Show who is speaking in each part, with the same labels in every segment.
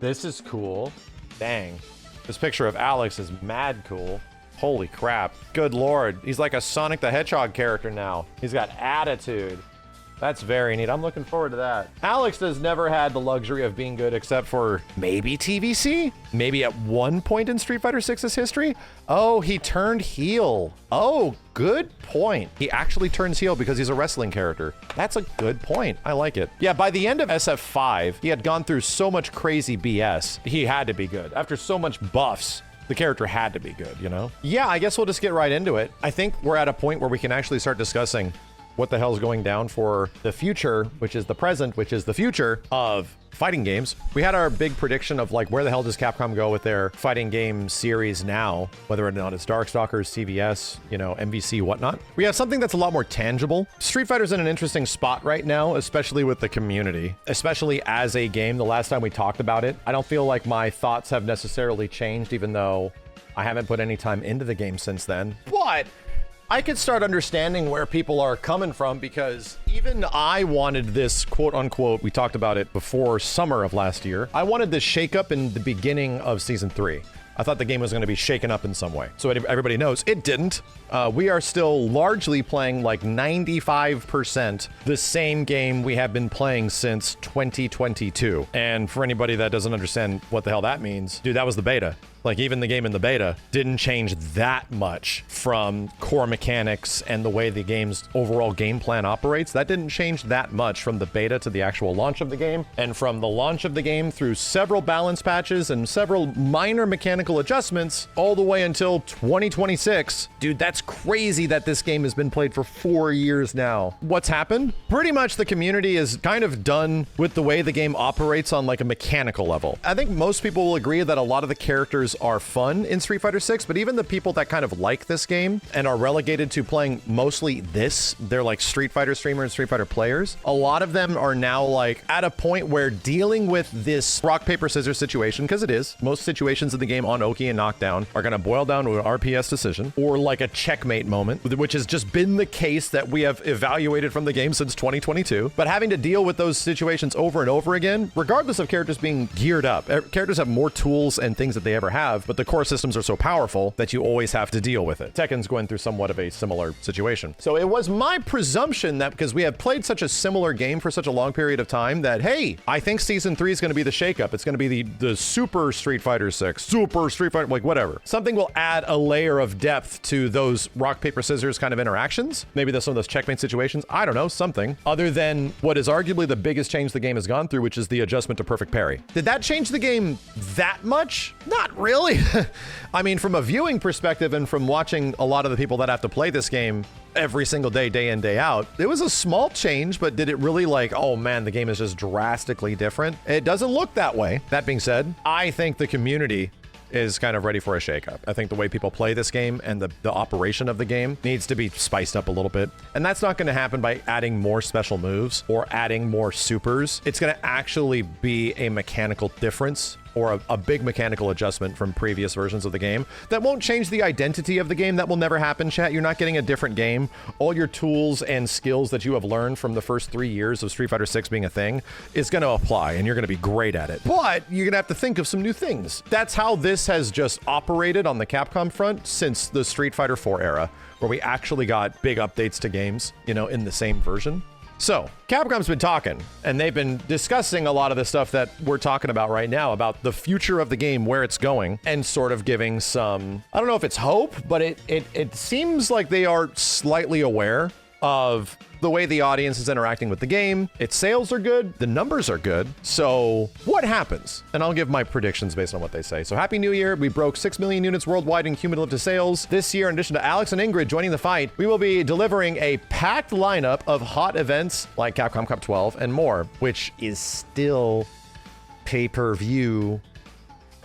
Speaker 1: This is cool. Dang. This picture of Alex is mad cool. Holy crap. Good lord. He's like a Sonic the Hedgehog character now. He's got attitude. That's very neat. I'm looking forward to that. Alex has never had the luxury of being good except for maybe TVC? Maybe at one point in Street Fighter 6's history? Oh, he turned heel. Oh, good point. He actually turns heel because he's a wrestling character. That's a good point. I like it. Yeah, by the end of SF5, he had gone through so much crazy BS. He had to be good. After so much buffs, the character had to be good, you know? Yeah, I guess we'll just get right into it. I think we're at a point where we can actually start discussing what the hell is going down for the future, which is the present, which is the future of fighting games. We had our big prediction of like, where the hell does Capcom go with their fighting game series now, whether or not it's Darkstalkers, CVS, you know, MVC, whatnot. We have something that's a lot more tangible. Street Fighter's in an interesting spot right now, especially with the community, especially as a game. The last time we talked about it, I don't feel like my thoughts have necessarily changed, even though I haven't put any time into the game since then. But I could start understanding where people are coming from, because even I wanted this quote unquote, we talked about it before summer of last year, I wanted this shakeup in the beginning of season 3. I thought the game was going to be shaken up in some way. So everybody knows it didn't. We are still largely playing like 95% the same game we have been playing since 2022. And for anybody that doesn't understand what the hell that means, dude, that was the beta. Like, even the game in the beta didn't change that much from core mechanics and the way the game's overall game plan operates. That didn't change that much from the beta to the actual launch of the game. And from the launch of the game through several balance patches and several minor mechanical adjustments all the way until 2026. Dude, that's crazy that this game has been played for 4 years now. What's happened? Pretty much the community is kind of done with the way the game operates on like a mechanical level. I think most people will agree that a lot of the characters are fun in Street Fighter 6, but even the people that kind of like this game and are relegated to playing mostly this, they're like Street Fighter streamers and Street Fighter players, a lot of them are now like at a point where dealing with this rock, paper, scissors situation, because it is, most situations in the game on Oki and Knockdown are going to boil down to an RPS decision or like a checkmate moment, which has just been the case that we have evaluated from the game since 2022. But having to deal with those situations over and over again, regardless of characters being geared up, characters have more tools and things that they ever have, but the core systems are so powerful that you always have to deal with it. Tekken's going through somewhat of a similar situation. So it was my presumption that because we have played such a similar game for such a long period of time that, hey, I think season 3 is going to be the shakeup. It's going to be the Super Street Fighter 6, Super Street Fighter, like whatever. Something will add a layer of depth to those rock, paper, scissors kind of interactions. Maybe there's some of those checkmate situations. I don't know, something other than what is arguably the biggest change the game has gone through, which is the adjustment to perfect parry. Did that change the game that much? Not really. I mean, from a viewing perspective and from watching a lot of the people that have to play this game every single day, day in, day out, it was a small change, but did it really like, oh man, the game is just drastically different? It doesn't look that way. That being said, I think the community is kind of ready for a shakeup. I think the way people play this game and the operation of the game needs to be spiced up a little bit. And that's not going to happen by adding more special moves or adding more supers. It's going to actually be a mechanical difference or a big mechanical adjustment from previous versions of the game that won't change the identity of the game. That will never happen, chat. You're not getting a different game. All your tools and skills that you have learned from the first 3 years of Street Fighter 6 being a thing is going to apply, and you're going to be great at it. But you're going to have to think of some new things. That's how this has just operated on the Capcom front since the Street Fighter 4 era, where we actually got big updates to games, you know, in the same version. So, Capcom's been talking, and they've been discussing a lot of the stuff that we're talking about right now, about the future of the game, where it's going, and sort of giving some, I don't know if it's hope, but it seems like they are slightly aware of the way the audience is interacting with the game. Its sales are good, the numbers are good. So what happens? And I'll give my predictions based on what they say. So Happy New Year. We broke 6 million units worldwide in cumulative sales. This year, in addition to Alex and Ingrid joining the fight, we will be delivering a packed lineup of hot events like Capcom Cup 12 and more, which is still pay-per-view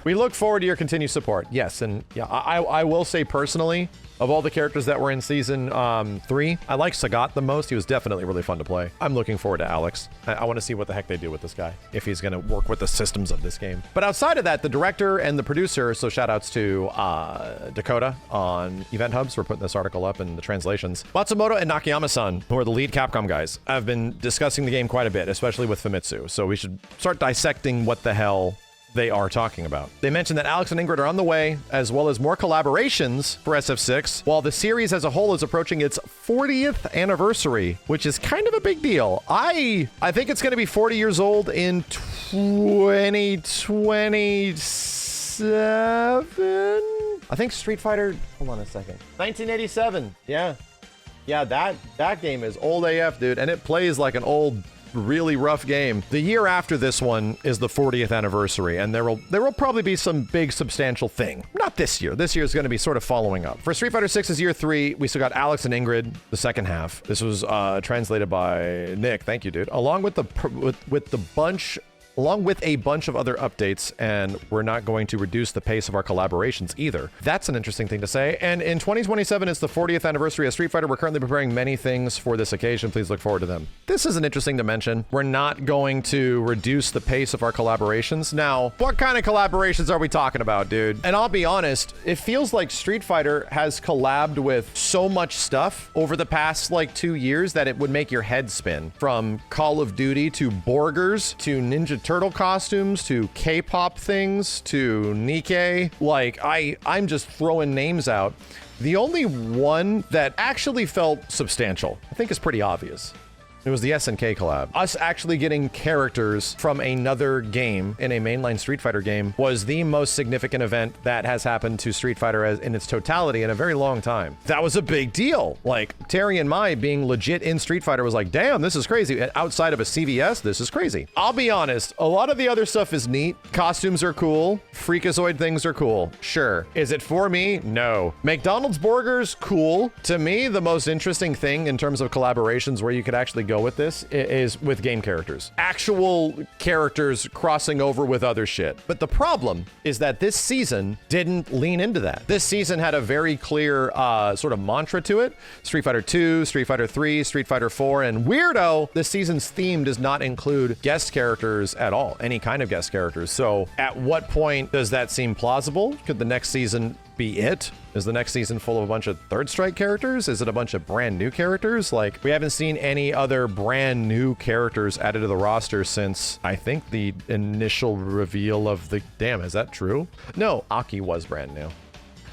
Speaker 1: We look forward to your continued support. Yes, and yeah, I will say personally, of all the characters that were in season 3, I like Sagat the most. He was definitely really fun to play. I'm looking forward to Alex. I want to see what the heck they do with this guy, if he's going to work with the systems of this game. But outside of that, the director and the producer, so shout outs to Dakota on Event Hubs for putting this article up and the translations. Matsumoto and Nakayama-san, who are the lead Capcom guys, have been discussing the game quite a bit, especially with Famitsu. So we should start dissecting what the hell they are talking about. They mentioned that Alex and Ingrid are on the way, as well as more collaborations for SF6, while the series as a whole is approaching its 40th anniversary, which is kind of a big deal. I think it's going to be 40 years old in 2027. I think Street Fighter, hold on a second. 1987. Yeah, that game is old AF, dude, and it plays like an old, really rough game. The year after this one is the 40th anniversary, and there will probably be some big substantial thing. Not this year. This year is going to be sort of following up. For Street Fighter 6's year 3, we still got Alex and Ingrid, the second half. This was translated by Nick. Thank you, dude. Along with a bunch of other updates, and we're not going to reduce the pace of our collaborations either. That's an interesting thing to say. And in 2027, it's the 40th anniversary of Street Fighter. We're currently preparing many things for this occasion. Please look forward to them. This isn't interesting to mention. We're not going to reduce the pace of our collaborations. Now, what kind of collaborations are we talking about, dude? And I'll be honest, it feels like Street Fighter has collabed with so much stuff over the past like 2 years that it would make your head spin. From Call of Duty to Borgers to Ninja Turtle costumes to K-pop things to Nikkei. Like, I'm just throwing names out. The only one that actually felt substantial, I think, is pretty obvious. It was the SNK collab. Us actually getting characters from another game in a mainline Street Fighter game was the most significant event that has happened to Street Fighter in its totality in a very long time. That was a big deal. Like, Terry and Mai being legit in Street Fighter was like, damn, this is crazy. Outside of a CVS, this is crazy. I'll be honest, a lot of the other stuff is neat. Costumes are cool. Freakazoid things are cool. Sure. Is it for me? No. McDonald's burgers, cool. To me, the most interesting thing in terms of collaborations where you could actually go with this is with game characters. Actual characters crossing over with other shit. But the problem is that this season didn't lean into that. This season had a very clear sort of mantra to it. Street Fighter 2, Street Fighter 3, Street Fighter 4, and weirdo, this season's theme does not include guest characters at all, any kind of guest characters. So at what point does that seem plausible? Could the next season be it? Is the next season full of a bunch of Third Strike characters? Is it a bunch of brand new characters? Like, we haven't seen any other brand new characters added to the roster since, I think, the initial reveal of the... Damn, is that true? No, Aki was brand new.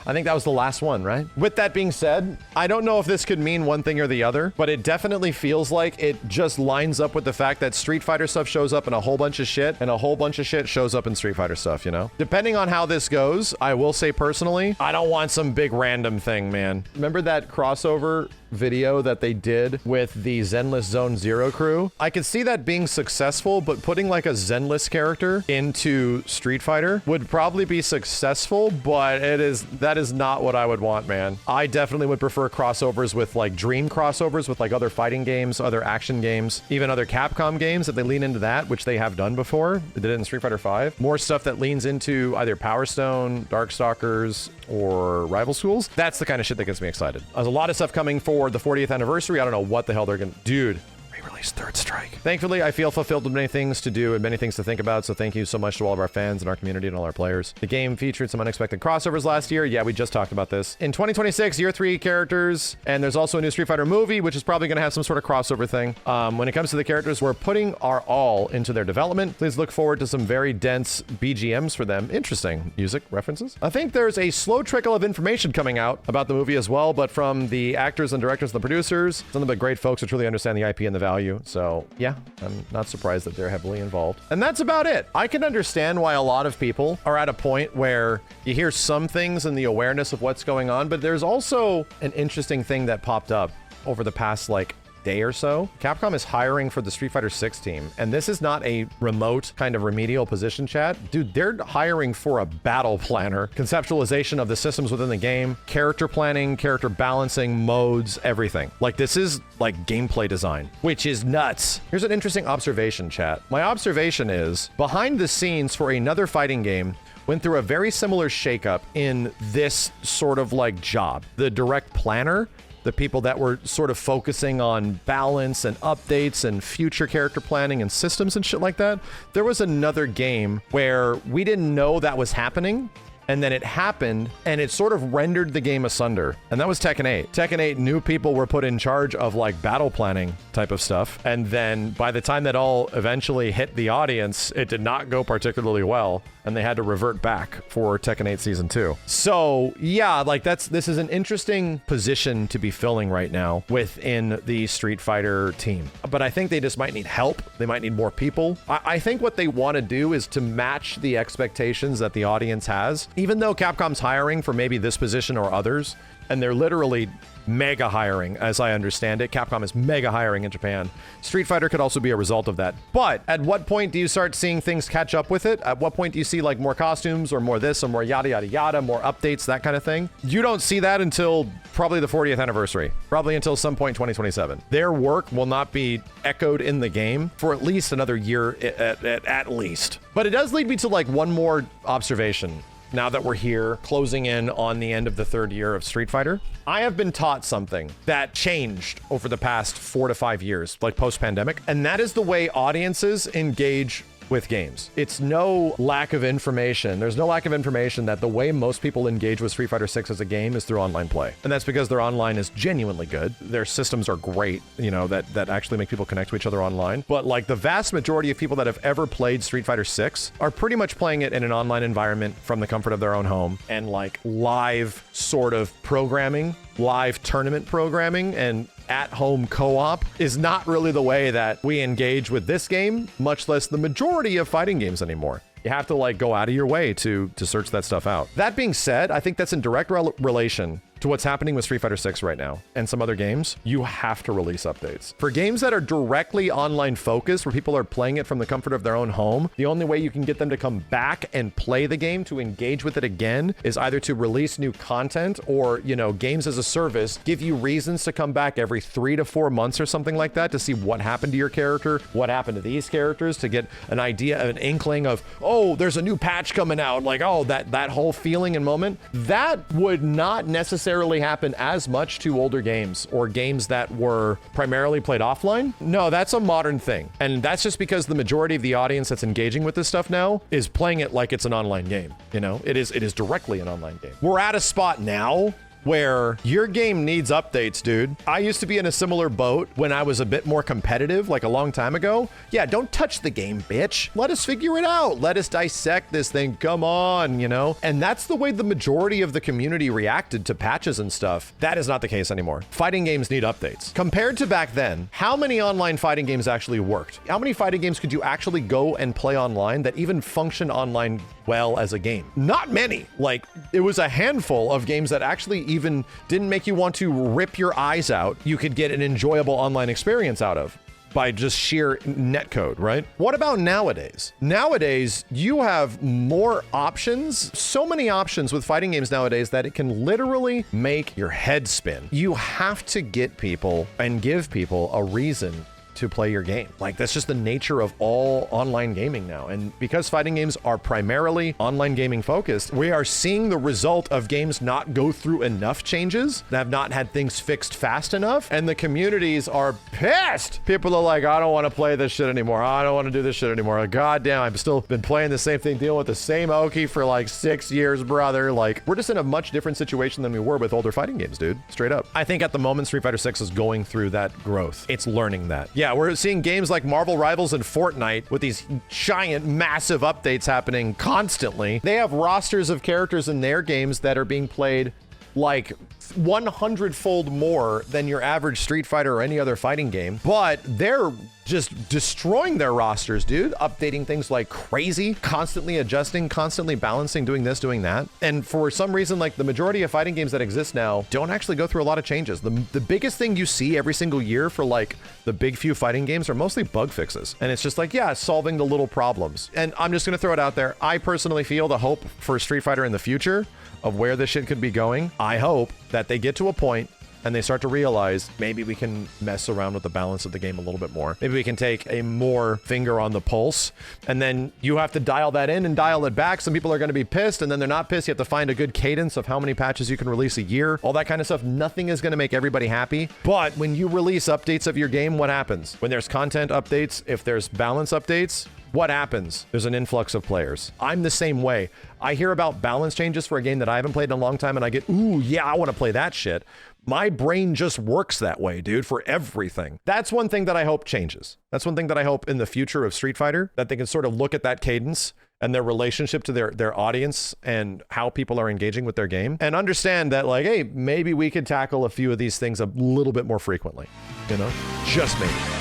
Speaker 1: I think that was the last one, right? With that being said, I don't know if this could mean one thing or the other, but it definitely feels like it just lines up with the fact that Street Fighter stuff shows up in a whole bunch of shit, and a whole bunch of shit shows up in Street Fighter stuff, you know? Depending on how this goes, I will say personally, I don't want some big random thing, man. Remember that crossover video that they did with the Zenless Zone Zero crew? I could see that being successful, but putting like a Zenless character into Street Fighter would probably be successful, but that is not what I would want, man. I definitely would prefer crossovers with like dream crossovers with like other fighting games, other action games, even other Capcom games if they lean into that, which they have done before. They did it in Street Fighter 5. More stuff that leans into either Power Stone, Darkstalkers, or Rival Schools. That's the kind of shit that gets me excited. There's a lot of stuff coming for the 40th anniversary. I don't know what the hell they're gonna... Dude. Re-release Third Strike. Thankfully, I feel fulfilled with many things to do and many things to think about, so thank you so much to all of our fans and our community and all our players. The game featured some unexpected crossovers last year. Yeah, we just talked about this. In 2026, year 3 characters, and there's also a new Street Fighter movie, which is probably going to have some sort of crossover thing. When it comes to the characters, we're putting our all into their development. Please look forward to some very dense BGMs for them. Interesting music references. I think there's a slow trickle of information coming out about the movie as well, but from the actors and directors and the producers, some of the great folks who truly understand the IP and the value. So yeah, I'm not surprised that they're heavily involved. And that's about it. I can understand why a lot of people are at a point where you hear some things in the awareness of what's going on, but there's also an interesting thing that popped up over the past like day or so. Capcom is hiring for the Street Fighter 6 team, and this is not a remote kind of remedial position, chat. Dude, they're hiring for a battle planner, conceptualization of the systems within the game, character planning, character balancing, modes, everything. Like, this is like gameplay design, which is nuts. Here's an interesting observation, chat. My observation is, behind the scenes for another fighting game, went through a very similar shakeup in this sort of like job. The direct planner, the people that were sort of focusing on balance and updates and future character planning and systems and shit like that. There was another game where we didn't know that was happening, and then it happened, and it sort of rendered the game asunder. And that was Tekken 8. Tekken 8, new people were put in charge of like battle planning type of stuff. And then by the time that all eventually hit the audience, it did not go particularly well, and they had to revert back for Tekken 8 Season 2. So yeah, like this is an interesting position to be filling right now within the Street Fighter team. But I think they just might need help. They might need more people. I think what they want to do is to match the expectations that the audience has. Even though Capcom's hiring for maybe this position or others, and they're literally mega hiring, as I understand it. Capcom is mega hiring in Japan. Street Fighter could also be a result of that. But at what point do you start seeing things catch up with it? At what point do you see like more costumes or more this or more yada, yada, yada, more updates, that kind of thing? You don't see that until probably the 40th anniversary, probably until some point 2027. Their work will not be echoed in the game for at least another year at least. But it does lead me to like one more observation. Now that we're here, closing in on the end of the 3rd year of Street Fighter, I have been taught something that changed over the past 4 to 5 years, like post-pandemic, and that is the way audiences engage with games. It's no lack of information. There's no lack of information that the way most people engage with Street Fighter 6 as a game is through online play. And that's because their online is genuinely good. Their systems are great, you know, that actually make people connect to each other online. But like the vast majority of people that have ever played Street Fighter 6 are pretty much playing it in an online environment from the comfort of their own home, and like live sort of programming, live tournament programming, and at-home co-op is not really the way that we engage with this game, much less the majority of fighting games anymore. You have to like go out of your way to search that stuff out. That being said, I think that's in direct relation to what's happening with Street Fighter 6 right now and some other games. You have to release updates. For games that are directly online focused, where people are playing it from the comfort of their own home, the only way you can get them to come back and play the game, to engage with it again, is either to release new content or, you know, games as a service give you reasons to come back every 3 to 4 months or something like that to see what happened to your character, what happened to these characters, to get an idea, an inkling of, oh, there's a new patch coming out, like, oh, that whole feeling and moment. That would not necessarily happen as much to older games or games that were primarily played offline. No, that's a modern thing. And that's just because the majority of the audience that's engaging with this stuff now is playing it like it's an online game. You know, it is directly an online game. We're at a spot now where your game needs updates, dude. I used to be in a similar boat when I was a bit more competitive, like a long time ago. Yeah, don't touch the game, bitch. Let us figure it out. Let us dissect this thing. Come on, you know? And that's the way the majority of the community reacted to patches and stuff. That is not the case anymore. Fighting games need updates. Compared to back then, how many online fighting games actually worked? How many fighting games could you actually go and play online that even function online well as a game? Not many. Like, it was a handful of games that actually even didn't make you want to rip your eyes out. You could get an enjoyable online experience out of by just sheer netcode, right? What about nowadays? Nowadays, you have more options, so many options with fighting games nowadays that it can literally make your head spin. You have to get people and give people a reason to play your game. Like, that's just the nature of all online gaming now. And because fighting games are primarily online gaming focused, we are seeing the result of games not go through enough changes, that have not had things fixed fast enough, and the communities are pissed. People are like, I don't want to play this shit anymore. I don't want to do this shit anymore. Like, God damn, I've still been playing the same thing, dealing with the same Oki for like 6 years, brother. Like, we're just in a much different situation than we were with older fighting games, dude. Straight up. I think at the moment, Street Fighter 6 is going through that growth. It's learning that. Yeah, we're seeing games like Marvel Rivals and Fortnite with these giant, massive updates happening constantly. They have rosters of characters in their games that are being played like 100-fold more than your average Street Fighter or any other fighting game, but they're just destroying their rosters, dude. Updating things like crazy, constantly adjusting, constantly balancing, doing this, doing that. And for some reason, like the majority of fighting games that exist now don't actually go through a lot of changes. The biggest thing you see every single year for like the big few fighting games are mostly bug fixes. And it's just like, yeah, solving the little problems. And I'm just gonna throw it out there. I personally feel the hope for Street Fighter in the future of where this shit could be going. I hope that they get to a point and they start to realize maybe we can mess around with the balance of the game a little bit more. Maybe we can take a more finger on the pulse, and then you have to dial that in and dial it back. Some people are going to be pissed, and then they're not pissed. You have to find a good cadence of how many patches you can release a year, all that kind of stuff. Nothing is going to make everybody happy. But when you release updates of your game, what happens? When there's content updates, if there's balance updates, what happens? There's an influx of players. I'm the same way. I hear about balance changes for a game that I haven't played in a long time, and I get, ooh, yeah, I want to play that shit. My brain just works that way, dude, for everything. That's one thing that I hope changes. That's one thing that I hope in the future of Street Fighter, that they can sort of look at that cadence and their relationship to their audience and how people are engaging with their game, and understand that, like, hey, maybe we could tackle a few of these things a little bit more frequently, you know? Just maybe.